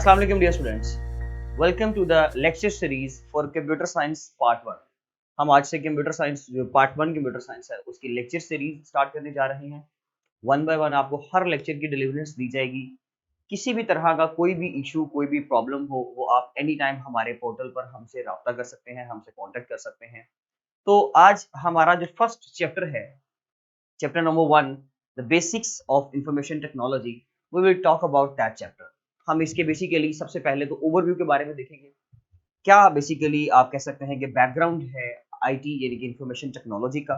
अस्सलाम वालेकुम dear students, welcome to the lecture series for computer science part 1। हम आज से कंप्यूटर साइंस जो पार्ट 1 कंप्यूटर साइंस है उसकी लेक्चर सीरीज स्टार्ट करने जा रहे हैं। वन बाय वन आपको हर लेक्चर की डिलीवरेंस दी जाएगी। किसी भी तरह का कोई भी इशू, कोई भी प्रॉब्लम हो, वो आप एनी टाइम हमारे पोर्टल पर हमसे रब्ता कर सकते हैं, हमसे कॉन्टेक्ट कर सकते हैं। तो आज हमारा जो फर्स्ट चैप्टर है, chapter number 1, the basics of information technology, we will talk about that chapter। हम इसके बेसिकली सबसे पहले तो ओवरव्यू के बारे में देखेंगे। क्या बेसिकली आप कह सकते हैं कि बैकग्राउंड है आईटी यानी कि इंफॉर्मेशन टेक्नोलॉजी का,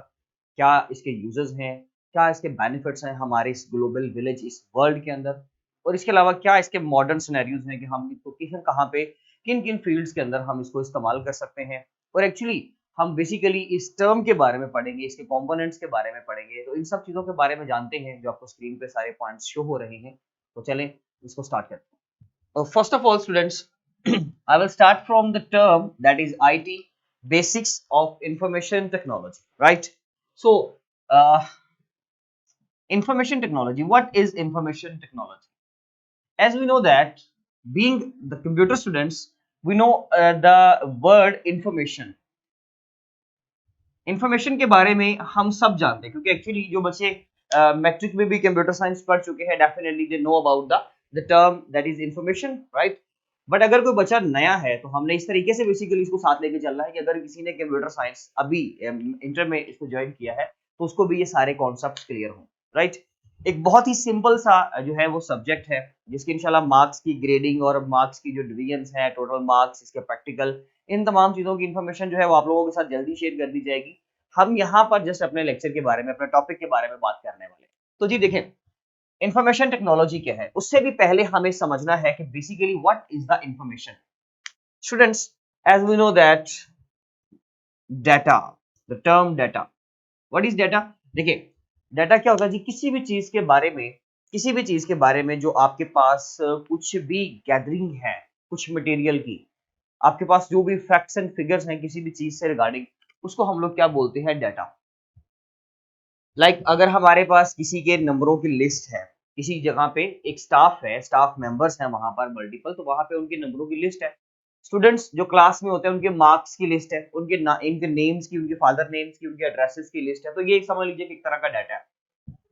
क्या इसके यूजर्स हैं, क्या इसके बेनिफिट्स हैं हमारे इस ग्लोबल विलेज, इस वर्ल्ड के अंदर, और इसके अलावा क्या इसके मॉडर्न सिनेरियोज हैं कि हम इसको कहाँ पे, किन किन फील्ड्स के अंदर हम इसको इस्तेमाल कर सकते हैं। और एक्चुअली हम बेसिकली इस टर्म के बारे में पढ़ेंगे, इसके कंपोनेंट्स के बारे में पढ़ेंगे, तो इन सब चीज़ों के बारे में जानते हैं जो आपको स्क्रीन पे सारे पॉइंट्स शो हो रहे हैं। तो चलें इसको स्टार्ट करते हैं। First of all students, I will start from the term that is IT, basics of information technology, right? So, information technology. What is information technology? As we know that, being the computer students, we know the word information। Information के बारे में हम सब जानते हैं क्योंकि actually जो बच्चे मैट्रिक में भी कंप्यूटर साइंस पढ़ चुके हैं, definitely they know about the term that is information, right. But अगर कोई बच्चा नया है तो हमने इस तरीके से बेसिकली इसको साथ लेके चलना है कि अगर किसी ने कंप्यूटर साइंस अभी इंटर में इसको ज्वाइन किया है तो उसको भी ये सारे कॉन्सेप्ट क्लियर हों, राइट। एक बहुत ही सिंपल सा जो है वो सब्जेक्ट है जिसकी इंशाल्लाह मार्क्स की ग्रेडिंग और मार्क्स की जो डिवीजन्स हैं, टोटल मार्क्स, इसके प्रैक्टिकल, इन तमाम चीज़ों की इन्फॉर्मेशन जो है वो आप लोगों के साथ जल्दी शेयर कर दी जाएगी। हम यहाँ पर जस्ट अपने लेक्चर के बारे में, अपने टॉपिक के बारे में बात करने वाले हैं। तो जी देखें, इंफॉर्मेशन टेक्नोलॉजी क्या है उससे भी पहले हमें समझना है कि basically what is the information. Students, as we know that data, the term data, what is data. देखिए, डाटा क्या होता है जी, किसी भी चीज के बारे में, किसी भी चीज के बारे में जो आपके पास कुछ भी गैदरिंग है, कुछ मटेरियल की, आपके पास जो भी फैक्ट्स एंड फिगर्स हैं किसी भी चीज से रिगार्डिंग, उसको हम लोग क्या बोलते हैं, डाटा। अगर हमारे पास किसी के नंबरों की लिस्ट है, किसी जगह पे एक स्टाफ है, स्टाफ मेंबर्स हैं वहां पर मल्टीपल, तो वहां पे उनके नंबरों की लिस्ट है। स्टूडेंट्स जो क्लास में होते हैं उनके मार्क्स की लिस्ट है, इनके नेम्स की, उनके फादर नेम्स की, उनके एड्रेसेस की लिस्ट है। तो ये समझ लीजिए कि एक तरह का डाटा है।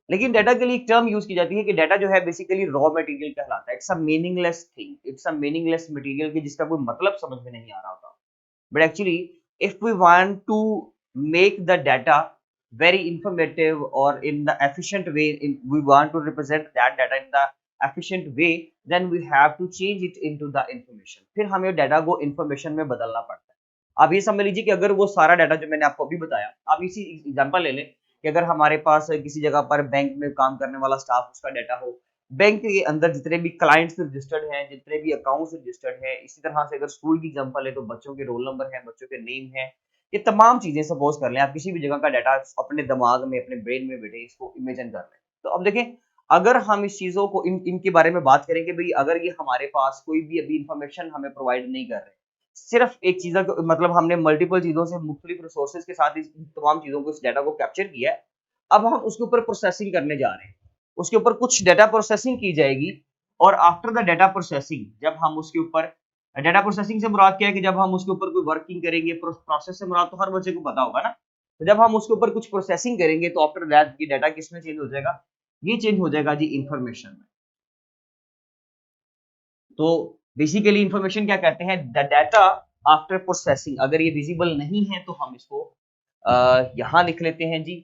लेकिन डाटा के लिए एक टर्म यूज की जाती है कि डाटा जो है बेसिकली रॉ मटेरियल कहलाता है। It's a meaningless thing, it's a meaningless material की जिसका कोई मतलब समझ में नहीं आ रहा होता। But actually, if we want to make the data very informative or in the efficient way, we want to represent that data in the efficient way, then we have to change it into the information। फिर हमें data को information में बदलना पड़ता है। आप ये समझ लीजिए कि अगर वो सारा डाटा जो मैंने आपको अभी बताया, आप इसी एग्जांपल ले लें कि अगर हमारे पास किसी जगह पर बैंक में काम करने वाला स्टाफ, उसका डाटा हो, बैंक के अंदर जितने भी क्लाइंट्स रजिस्टर्ड हैं, जितने भी अकाउंट्स रजिस्टर्ड हैं, इसी तरह से अगर स्कूल की एग्जांपल है तो बच्चों के रोल नंबर हैं, बच्चों के नेम हैं, ये तमाम चीजें सपोज कर लें आप किसी भी जगह का डाटा अपने दिमाग में, अपने ब्रेन में बैठे इसको इमेजिन कर लें। तो अब देखें, अगर हम इस चीजों को इनके बारे में बात करें कि भाई अगर ये हमारे पास कोई भी अभी इंफॉर्मेशन हमें प्रोवाइड नहीं कर रहे, सिर्फ एक चीज मतलब हमने मल्टीपल चीजों से, मुख्तलिफ रिसोर्सेज के साथ इस तमाम चीजों को, इस डाटा को कैप्चर किया है, अब हम उसके ऊपर प्रोसेसिंग करने जा रहे हैं। उसके ऊपर कुछ डाटा प्रोसेसिंग की जाएगी और आफ्टर द डाटा प्रोसेसिंग, जब हम उसके ऊपर, डाटा प्रोसेसिंग से मुराद क्या है कि जब हम उसके ऊपर कोई वर्किंग करेंगे, प्रोसेस से मुराद तो हर बच्चे को पता होगा ना। तो जब हम उसके ऊपर कुछ प्रोसेसिंग करेंगे तो आफ्टर दैट ये डाटा किस में चेंज हो जाएगा, ये चेंज हो जाएगा जी इंफॉर्मेशन में। तो बेसिकली इंफॉर्मेशन क्या कहते हैं, द डाटा आफ्टर प्रोसेसिंग। अगर ये विजिबल नहीं है तो हम इसको यहां लिख लेते हैं जी,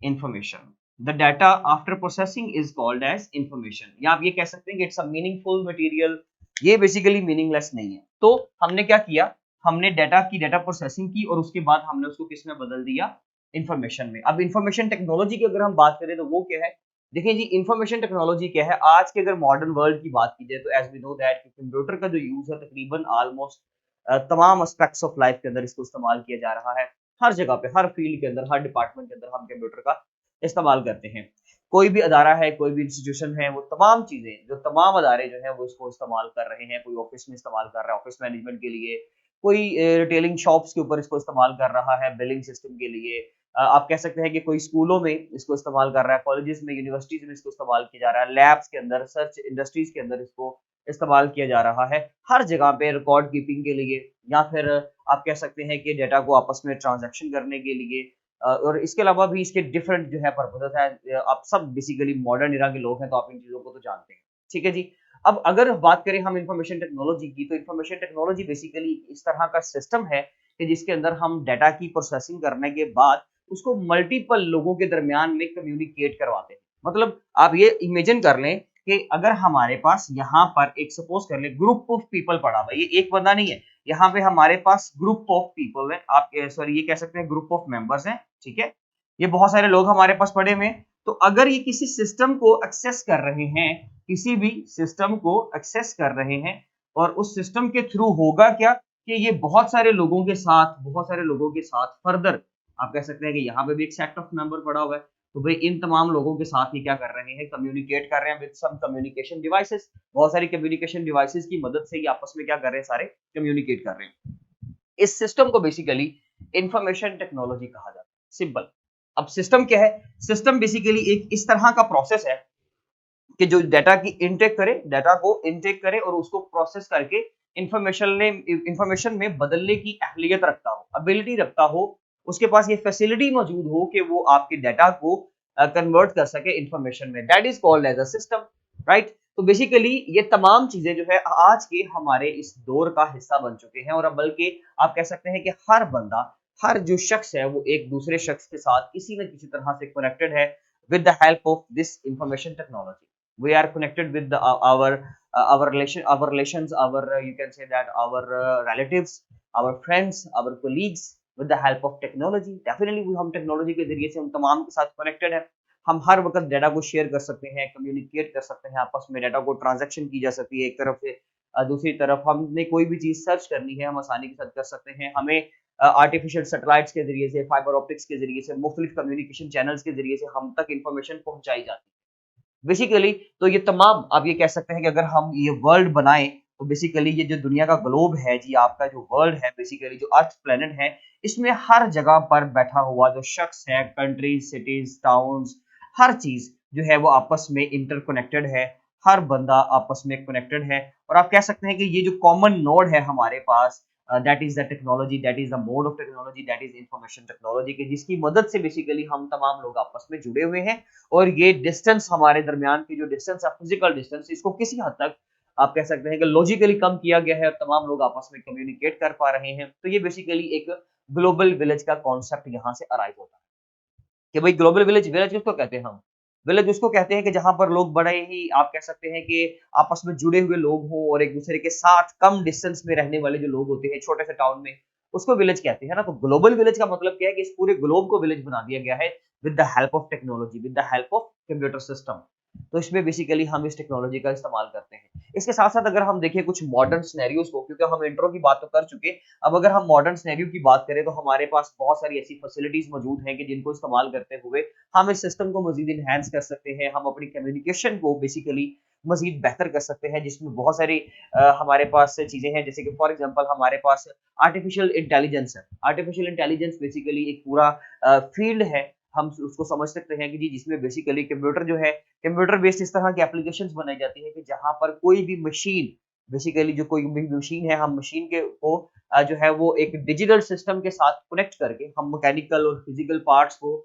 information. The data after processing is called as information, या आप ये कह सकते हैं कि इट्स अ मीनिंगफुल मटेरियल। ये बेसिकली मीनिंगलेस नहीं है। तो हमने क्या किया, हमने डाटा प्रोसेसिंग की और उसके बाद हमने उसको किस में बदल दिया, इंफॉर्मेशन में। अब इंफॉर्मेशन टेक्नोलॉजी की अगर हम बात करें तो वो क्या है, देखिए जी, इंफॉर्मेशन टेक्नोलॉजी क्या है। आज के अगर मॉडर्न वर्ल्ड की बात की जाए तो as we know that computer का जो यूज है तकरीबन ऑलमोस्ट तमाम एस्पेक्ट्स ऑफ लाइफ के अंदर इसको इस्तेमाल किया जा रहा है। हर जगह पे, हर फील्ड के अंदर, हर डिपार्टमेंट के अंदर हम कंप्यूटर का इस्तेमाल करते हैं। कोई भी अदारा है, कोई भी इंस्टीट्यूशन है, वो तमाम चीजें, जो तमाम अदारे जो है वो इसको इस्तेमाल कर रहे हैं। कोई ऑफिस में इस्तेमाल कर रहा है ऑफिस मैनेजमेंट के लिए, कोई रिटेलिंग शॉप्स के ऊपर इसको इस्तेमाल कर रहा है बिलिंग सिस्टम के लिए। आप कह सकते हैं कि कोई स्कूलों में इसको इस्तेमाल कर रहा है, कॉलेजेस में, यूनिवर्सिटीज में इसको इस्तेमाल किया जा रहा है, लैब्स के अंदर, सर्च इंडस्ट्रीज के अंदर इसको इस्तेमाल किया जा रहा है हर जगह पे रिकॉर्ड कीपिंग के लिए, या फिर आप कह सकते हैं कि डेटा को आपस में ट्रांजैक्शन करने के लिए। और इसके अलावा भी इसके डिफरेंट जो है पर्पसेस है। आप सब बेसिकली मॉडर्न एरा के लोग हैं तो आप इन चीज़ों को तो जानते हैं। ठीक है जी। अब अगर बात करें हम इंफॉर्मेशन टेक्नोलॉजी की, तो इंफॉर्मेशन टेक्नोलॉजी बेसिकली इस तरह का सिस्टम है कि जिसके अंदर हम डेटा की प्रोसेसिंग करने के बाद उसको मल्टीपल लोगों के दरमियान में कम्युनिकेट करवाते हैं। मतलब आप ये इमेजिन कर लें कि अगर हमारे पास यहाँ पर एक सपोज कर ले ग्रुप ऑफ पीपल पड़ा हुआ है, ये एक बंदा नहीं है, यहाँ पे हमारे पास ग्रुप ऑफ पीपल है, आप सॉरी ये कह सकते हैं ग्रुप ऑफ मेंबर्स हैं। ठीक है, ये बहुत सारे लोग हमारे पास पड़े हुए हैं। तो अगर ये किसी सिस्टम को एक्सेस कर रहे हैं, किसी भी सिस्टम को एक्सेस कर रहे हैं, और उस सिस्टम के थ्रू होगा क्या कि ये बहुत सारे लोगों के साथ फर्दर आप कह सकते हैं कि यहाँ पे भी एक सेट ऑफ मेंबर पड़ा हुआ है, तो भाई इन तमाम लोगों के साथ ही क्या कर रहे हैं, कम्युनिकेट कर रहे हैं विद सम कम्युनिकेशन डिवाइसेस। बहुत सारी कम्युनिकेशन डिवाइसेस की मदद से ही आपस में क्या कर रहे हैं, सारे कम्युनिकेट कर रहे हैं। इस सिस्टम को बेसिकली इंफॉर्मेशन टेक्नोलॉजी कहा जाता है। सिंपल। अब सिस्टम क्या है? सिस्टम बेसिकली एक इस तरह का प्रोसेस है कि जो डाटा की इनटेक करे, डाटा को इनटेक करे और उसको प्रोसेस करके इंफॉर्मेशन में बदलने की अहलियत रखता हो, एबिलिटी रखता हो, उसके पास ये फैसिलिटी मौजूद हो कि वो आपके डाटा को कन्वर्ट कर सके इंफॉर्मेशन में। That is called as a system, right. तो बेसिकली ये तमाम चीजें जो है आज के हमारे इस दौर का हिस्सा बन चुके हैं, और अब बल्कि आप कह सकते हैं कि हर बंदा, हर जो शख्स है, वो एक दूसरे शख्स के साथ किसी न किसी तरह से कनेक्टेड है with the help of this information technology. We are connected with our relations, you can say that our relatives, our friends, our colleagues with the help of technology. Definitely हम टेक्नोलॉजी के जरिए से हम तमाम के साथ connected है। हम हर वक्त डाटा को शेयर कर सकते हैं, कम्युनिकेट कर सकते हैं आपस में, डाटा को ट्रांजैक्शन की जा सकती है एक तरफ से, दूसरी तरफ हमने कोई भी चीज सर्च करनी है हम आसानी के साथ कर सकते हैं। हमें आर्टिफिशियल सैटेलाइट्स के जरिए से, फाइबर ऑप्टिक्स के जरिए से, मुख्तलिफ कम्युनिकेशन चैनल्स के जरिए से हम तक इंफॉर्मेशन पहुंचाई जाती है बेसिकली। तो ये तमाम आप ये कह सकते हैं कि अगर हम ये वर्ल्ड बनाएं, तो बेसिकली ये जो दुनिया का ग्लोब है जी, आपका जो वर्ल्ड है, बेसिकली जो अर्थ प्लेनेट है, इसमें हर जगह पर बैठा हुआ जो शख्स है, कंट्रीज, सिटीज, टाउन्स, हर चीज जो है वो आपस में इंटरकनेक्टेड है। हर बंदा आपस में कनेक्टेड है, और आप कह सकते हैं कि ये जो कॉमन नोड है हमारे पास, that is the technology, that is the mode of technology, that is information technology, के जिसकी मदद से बेसिकली हम तमाम लोग आपस में जुड़े हुए हैं। और ये डिस्टेंस, हमारे दरमियान की जो डिस्टेंस है, फिजिकल डिस्टेंस, इसको किसी हद तक आप कह सकते हैं कि लॉजिकली कम किया गया है, और तमाम लोग आपस में कम्युनिकेट कर पा रहे हैं। तो ये बेसिकली एक ग्लोबल विलेज का कॉन्सेप्ट यहाँ से अराइव होता है कि भाई ग्लोबल विलेज, विलेज किसको कहते हैं हम? विलेज उसको कहते हैं कि जहां पर लोग बड़े ही आप कह सकते हैं कि आपस में जुड़े हुए लोग हों, और एक दूसरे के साथ कम डिस्टेंस में रहने वाले जो लोग होते हैं छोटे से टाउन में, उसको विलेज कहते हैं ना। तो ग्लोबल विलेज का मतलब क्या है कि इस पूरे ग्लोब को विलेज बना दिया गया है with the help of technology, with the help of computer system. तो इसमें बेसिकली हम इस टेक्नोलॉजी का इस्तेमाल करते हैं। इसके साथ साथ अगर हम देखें कुछ मॉडर्न सिनेरियोज को, क्योंकि हम इंट्रो की बात तो कर चुके, अब अगर हम मॉडर्न सिनेरियो की बात करें, तो हमारे पास बहुत सारी ऐसी फैसिलिटीज मौजूद हैं कि जिनको इस्तेमाल करते हुए हम इस सिस्टम को मजीद इनहेंस कर सकते हैं, हम अपनी कम्युनिकेशन को बेसिकली मजीद बेहतर कर सकते हैं, जिसमें बहुत सारी हमारे पास चीजें हैं, जैसे कि फॉर एग्जांपल हमारे पास आर्टिफिशियल इंटेलिजेंस है। आर्टिफिशियल इंटेलिजेंस बेसिकली एक पूरा फील्ड है, हम उसको समझ सकते हैं कि जी, जिसमें बेसिकली कंप्यूटर जो है, कंप्यूटर बेस्ड इस तरह की एप्लीकेशंस बनाई जाती है कि जहां पर कोई भी मशीन, बेसिकली जो कोई भी मशीन है, हम मशीन के को जो है वो एक डिजिटल सिस्टम के साथ कनेक्ट करके हम मैकेनिकल और फिजिकल पार्ट्स को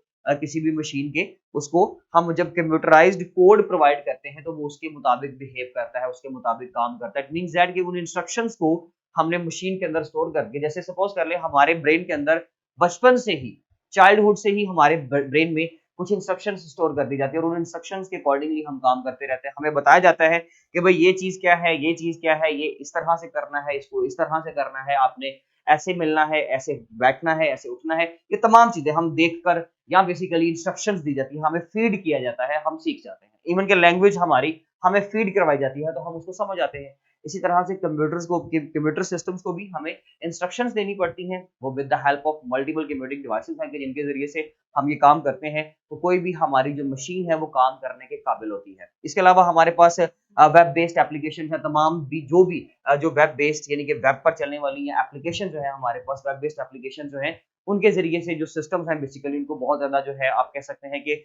किसी भी मशीन के, उसको हम जब कंप्यूटराइज्ड कोड प्रोवाइड करते हैं, तो वो उसके मुताबिक बिहेव करता है, उसके मुताबिक काम करता है। इट मींस दैट कि उन इंस्ट्रक्शंस को हमने मशीन के अंदर स्टोर करके, जैसे सपोज कर ले हमारे ब्रेन के अंदर बचपन से ही, चाइल्डहुड से ही हमारे ब्रेन में कुछ इंस्ट्रक्शंस स्टोर कर दी जाती है, और उन इंस्ट्रक्शंस के अकॉर्डिंगली हम काम करते रहते हैं। हमें बताया जाता है कि भाई ये चीज क्या है, ये चीज क्या है, ये इस तरह से करना है, इसको इस तरह से करना है, आपने ऐसे मिलना है, ऐसे बैठना है, ऐसे उठना है। ये तमाम चीजें हम देखकर, या बेसिकली इंस्ट्रक्शंस दी जाती है, हमें फीड किया जाता है, हम सीख जाते हैं। इवन के लैंग्वेज हमारी हमें फीड करवाई जाती है, तो हम उसको समझ आते हैं। इसी तरह से कंप्यूटर सिस्टम्स को भी हमें इंस्ट्रक्शंस देनी पड़ती हैं, वो with the help of multiple computing devices हैं कि जिनके जरिए से हम ये काम करते हैं, तो कोई भी हमारी जो मशीन है वो काम करने के काबिल होती है। इसके अलावा हमारे पास वेब बेस्ड एप्लीकेशन है, तमाम भी जो वेब बेस्ड यानी कि वेब पर चलने वाली है एप्लीकेशन जो है, हमारे पास वेब बेस्ड एप्लीकेशन जो है, उनके जरिए से जो सिस्टम्स हैं बेसिकली उनको बहुत ज्यादा जो है आप कह सकते हैं कि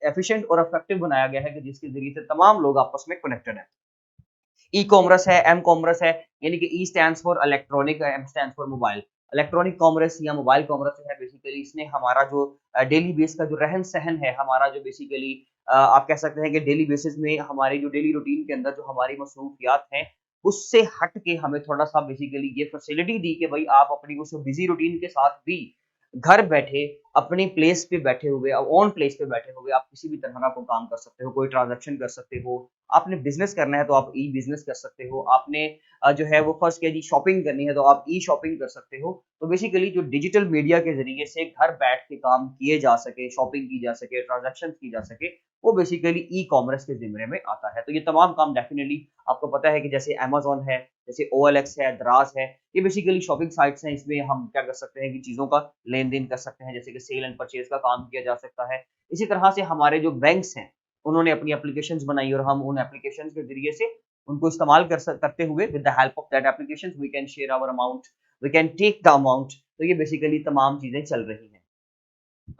एफिशिएंट और इफेक्टिव बनाया गया है, कि जिसके जरिए से तमाम लोग आपस में कनेक्टेड है। ई कॉमर्स है, एम कॉमर्स है, यानी कि E stands for electronic, M stands for mobile. Electronic commerce या मोबाइल कॉमर्स है बेसिकली, इसने हमारा जो डेली बेस का जो रहन सहन है, हमारा जो बेसिकली आप कह सकते हैं कि डेली बेसिस में हमारी जो डेली रूटीन के अंदर जो हमारी मसरूफियात हैं, उससे हट के हमें थोड़ा सा बेसिकली ये फैसिलिटी दी कि भाई आप अपनी उस बिजी रूटीन के साथ भी घर बैठे अपनी प्लेस पे बैठे हुए, ऑन प्लेस पे बैठे हुए आप किसी भी तरह का कोई काम कर सकते हो, कोई ट्रांजैक्शन कर सकते हो। आपने बिजनेस करना है तो आप ई बिजनेस कर सकते हो। आपने जो है वो फर्स्ट क्या जी शॉपिंग करनी है तो आप ई शॉपिंग कर सकते हो। तो बेसिकली जो डिजिटल मीडिया के जरिए से घर बैठ के काम किए जा सके, शॉपिंग की जा सके, ट्रांजैक्शन की जा सके, वो बेसिकली ई कॉमर्स के जिम्मे में आता है। तो ये तमाम काम डेफिनेटली आपको पता है कि जैसे अमेज़न है, जैसे ओएलएक्स है, दराज है, ये बेसिकली शॉपिंग साइट्स हैं। इसमें हम क्या कर सकते हैं कि चीज़ों का लेन-देन कर सकते हैं, जैसे कि सेल एंड परचेज़ का काम किया जा सकता है। इसी तरह से हमारे जो बैंक्स हैं, उन्होंने अपनी एप्लीकेशंस बनाई और हम उन एप्लीकेशंस के ज़रिए से उनको इस्तेमाल करते हुए with the help of that applications we can share our amount, we can take the amount. तो ये बेसिकली तमाम चीज़ें चल रही हैं।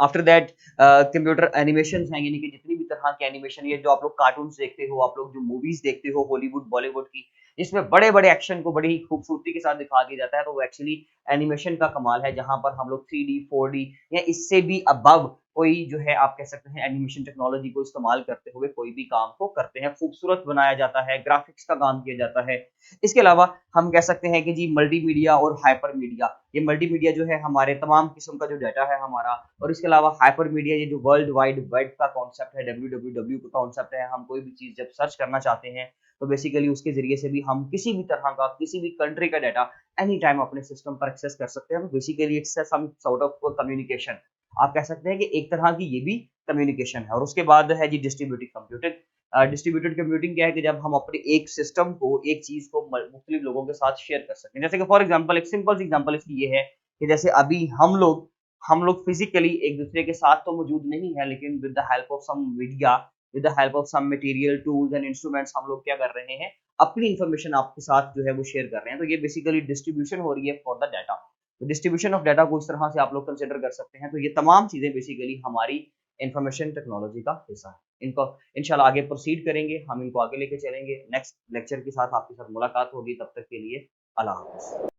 आफ्टर दैट कंप्यूटर एनिमेशंस हैं, यानी कि जितनी भी तरह के एनिमेशन, ये जो आप लोग कार्टून्स देखते हो, आप लोग जो मूवीज देखते हो हॉलीवुड बॉलीवुड की, इसमें बड़े बड़े एक्शन को बड़ी ही खूबसूरती के साथ दिखा दिया जाता है, तो वो एक्चुअली एनिमेशन का कमाल है, जहां पर हम लोग 3D 4D या इससे भी अबव कोई जो है आप कह सकते हैं एनिमेशन टेक्नोलॉजी को इस्तेमाल करते हुए कोई भी काम को करते हैं, खूबसूरत बनाया जाता है, ग्राफिक्स का काम किया जाता है। इसके अलावा हम कह सकते हैं कि जी मल्टीमीडिया और हाइपर मीडिया, ये मल्टीमीडिया जो है हमारे तमाम किस्म का जो डाटा है हमारा, और इसके अलावा हाइपर मीडिया ये जो वर्ल्ड वाइड वेब का कॉन्सेप्ट है, डब्ल्यू का कॉन्सेप्ट है। हम कोई भी चीज जब सर्च करना चाहते हैं तो बेसिकली उसके जरिए से भी हम किसी भी तरह का किसी भी कंट्री का डाटा एनी टाइम अपने सिस्टम पर एक्सेस कर सकते हैं। तो basically it's some sort of communication, आप कह सकते हैं कि एक तरह की ये भी कम्युनिकेशन है। और उसके बाद है जी डिस्ट्रीब्यूटेड कंप्यूटिंग। डिस्ट्रीब्यूटेड कंप्यूटिंग क्या है कि जब हम अपने एक सिस्टम को, एक चीज को मुख्तलिफ लोगों के साथ शेयर कर सकते हैं। जैसे कि फॉर एग्जांपल एक सिंपल सी एग्जांपल इसकी ये है कि जैसे अभी हम लोग फिजिकली एक दूसरे के साथ तो मौजूद नहीं है, लेकिन with the help of some media, with the help of some material tools and instruments हम लोग क्या कर रहे हैं, अपनी इंफॉर्मेशन आपके साथ जो है वो शेयर कर रहे हैं। तो ये बेसिकली डिस्ट्रीब्यूशन हो रही है फॉर द डाटा। तो डिस्ट्रीब्यूशन ऑफ डाटा को इस तरह से आप लोग कंसिडर कर सकते हैं। तो ये तमाम चीजें बेसिकली हमारी इंफॉर्मेशन टेक्नोलॉजी का हिस्सा है। इनको इंशाल्लाह आगे प्रोसीड करेंगे, हम इनको आगे लेके चलेंगे। नेक्स्ट लेक्चर के साथ आपके साथ मुलाकात होगी, तब तक के लिए अल्लाह हाफ़िज़।